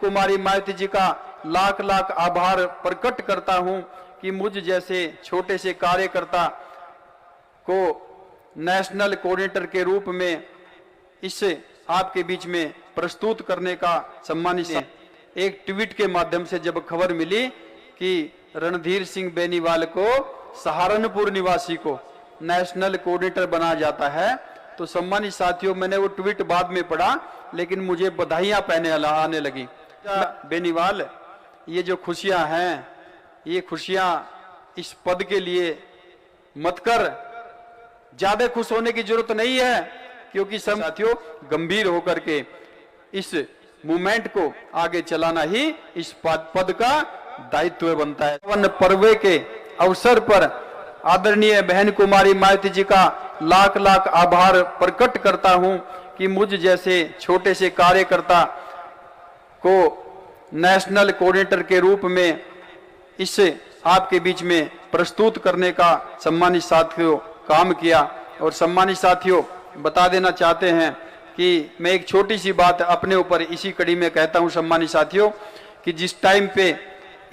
कुमारी मायावती जी का लाख लाख आभार प्रकट करता हूं कि मुझ जैसे छोटे से कार्यकर्ता को नेशनल कोऑर्डिनेटर के रूप में इस आपके बीच में प्रस्तुत करने का सम्मानित है। एक ट्वीट के माध्यम से जब खबर मिली कि रणधीर सिंह बेनीवाल को सहारनपुर निवासी को नेशनल कोऑर्डिनेटर बनाया जाता है, तो सम्मानित साथियों मैंने वो ट्वीट बाद में पढ़ा, लेकिन मुझे बधाइयां आने लगी। बेनीवाल, ये जो खुशियां हैं, ये खुशियां इस पद के लिए मत कर, ज्यादा खुश होने की जरूरत नहीं है, क्योंकि सब साथियों गंभीर होकर के इस मूवमेंट को आगे चलाना ही इस पद का दायित्व बनता है। वन पर्व के अवसर पर आदरणीय बहन कुमारी मायावती जी का लाख लाख आभार प्रकट करता हूं कि मुझ जैसे छोटे से कार्यकर्ता को नेशनल कोऑर्डिनेटर के रूप में इस आपके बीच में प्रस्तुत करने का सम्मानित साथियों काम किया। और सम्मानित साथियों बता देना चाहते हैं कि मैं एक छोटी सी बात अपने ऊपर इसी कड़ी में कहता हूं सम्मानित साथियों, कि जिस टाइम पे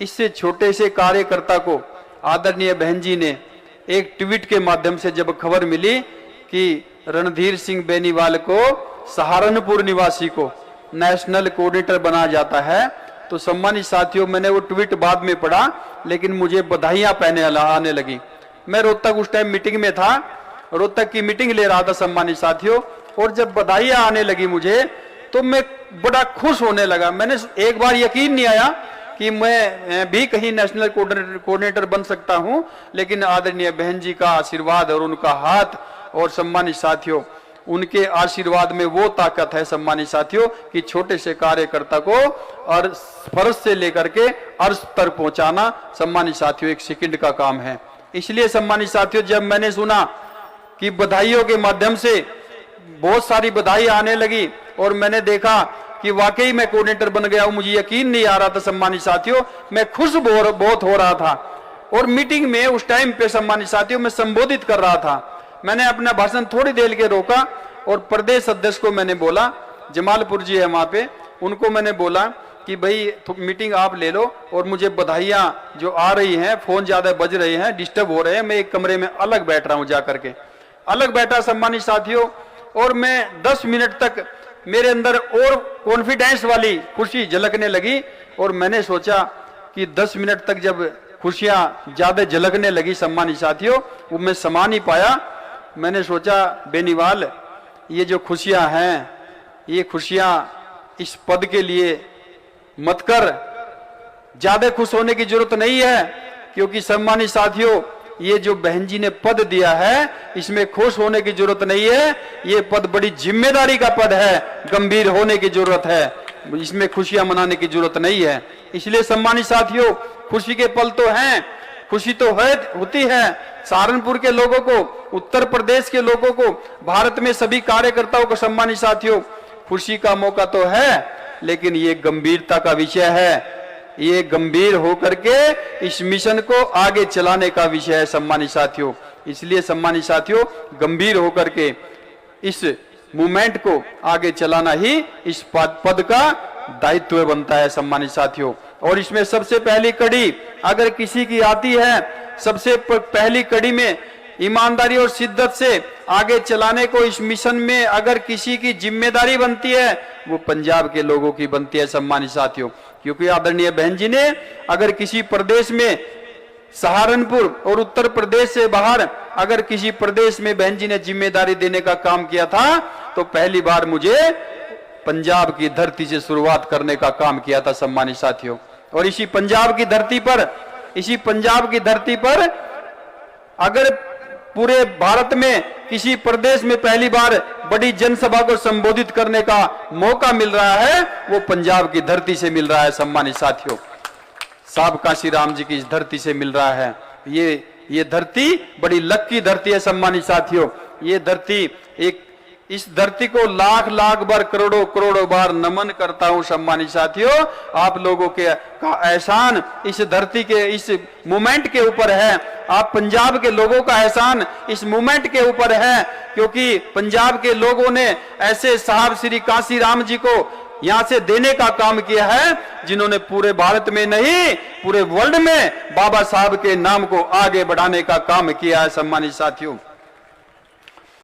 इससे छोटे से कार्यकर्ता को आदरणीय बहन जी ने एक ट्वीट के माध्यम से जब खबर मिली कि रणधीर सिंह बेनीवाल को सहारनपुर निवासी को नेशनल कोऑर्डिनेटर बनाया जाता है, तो सम्मानित साथियों मैंने वो ट्वीट बाद में पढ़ा, लेकिन मुझे बधाइयां आने लगी। मैं रोहतक उस टाइम मीटिंग में था, रोहतक की मीटिंग ले रहा था सम्मानित साथियों, और जब बधाइयां आने लगी मुझे तो मैं बड़ा खुश होने लगा। मैंने एक बार यकीन नहीं आया कि मैं भी कहीं नेशनल कोऑर्डिनेटर बन सकता हूं, लेकिन आदरणीय बहन जी का आशीर्वाद और उनका हाथ, और सम्मानित साथियों उनके आशीर्वाद में वो ताकत है सम्मानित साथियों कि छोटे से कार्यकर्ता को और फर्श से लेकर के अर्श तक पहुंचाना सम्मानित साथियों एक सेकंड का काम है। इसलिए सम्मानित साथियों जब मैंने सुना कि बधाइयों के माध्यम से बहुत सारी बधाई आने लगी और मैंने देखा कि वाकई मैं कोऑर्डिनेटर बन गया हूं, मुझे यकीन नहीं आ रहा था सम्मानित साथियों, मैं खुश बहुत हो रहा था। और मीटिंग में उस टाइम पे सम्मानित साथियों मैं संबोधित कर रहा था। मैंने अपना भाषण थोड़ी देर के रोका और प्रदेश अध्यक्ष को मैंने बोला, जमालपुर जी है वहां पे, उनको मैंने बोला कि भाई मीटिंग आप ले लो और मुझे बधाइयां जो आ रही हैं, फोन ज्यादा बज रहे हैं, डिस्टर्ब हो रहे हैं, मैं एक कमरे में अलग बैठ रहा हूं, जाकर के अलग बैठा सम्मानित साथियों। और मैं 10 मिनट तक मेरे अंदर और कॉन्फिडेंस वाली खुशी झलकने लगी, और मैंने सोचा कि 10 मिनट तक जब खुशियां ज्यादा झलकने लगी सम्मानित साथियों, वो मैं समा नहीं पाया। मैंने सोचा बेनीवाल, ये जो खुशियां हैं, ये खुशियां इस पद के लिए मत कर, ज्यादा खुश होने की जरूरत नहीं है, क्योंकि सम्मानित साथियों ये जो बहन जी ने पद दिया है इसमें खुश होने की जरूरत नहीं है, ये पद बड़ी जिम्मेदारी का पद है, गंभीर होने की जरूरत है, इसमें खुशियां मनाने की जरूरत नहीं है। इसलिए सम्मानित साथियों खुशी के पल तो हैं, खुशी तो होती है सहारनपुर के लोगों को, उत्तर प्रदेश के लोगों को, भारत में सभी कार्यकर्ताओं को सम्मानित साथियों खुशी का मौका तो है, लेकिन ये गंभीरता का विषय है, ये गंभीर होकर के इस मिशन को आगे चलाने का विषय है सम्मानित साथियों। इसलिए सम्मानित साथियों गंभीर होकर के इस मूवमेंट को आगे चलाना ही इस पद का दायित्व बनता है सम्मानित साथियों। और इसमें सबसे पहली कड़ी अगर किसी की आती है, सबसे पहली कड़ी में ईमानदारी और शिद्दत से आगे चलाने को इस मिशन में अगर किसी की जिम्मेदारी बनती है, वो पंजाब के लोगों की बनती है सम्मानित साथियों। क्योंकि आदरणीय बहन जी ने अगर किसी प्रदेश में, सहारनपुर और उत्तर प्रदेश से बाहर अगर किसी प्रदेश में बहन जी ने जिम्मेदारी देने का काम किया था, तो पहली बार मुझे पंजाब की धरती से शुरुआत करने का काम किया था सम्मानित साथियों। और इसी पंजाब की धरती पर अगर पूरे भारत में किसी प्रदेश में पहली बार बड़ी जनसभा को संबोधित करने का मौका मिल रहा है, वो पंजाब की धरती से मिल रहा है सम्मानित साथियों, साहब काशी राम जी की इस धरती से मिल रहा है। ये धरती बड़ी लक्की धरती है सम्मानित साथियों। ये धरती इस धरती को लाख लाख बार, करोड़ों करोड़ों बार नमन करता हूं सम्मानित साथियों। आप लोगों का एहसान इस धरती के इस मूवमेंट के ऊपर है, आप पंजाब के लोगों का एहसान इस मूवमेंट के ऊपर है, क्योंकि पंजाब के लोगों ने ऐसे साहब श्री काशी राम जी को यहां से देने का काम किया है, जिन्होंने पूरे भारत में नहीं पूरे वर्ल्ड में बाबा साहब के नाम को आगे बढ़ाने का काम किया है। सम्मानित साथियों,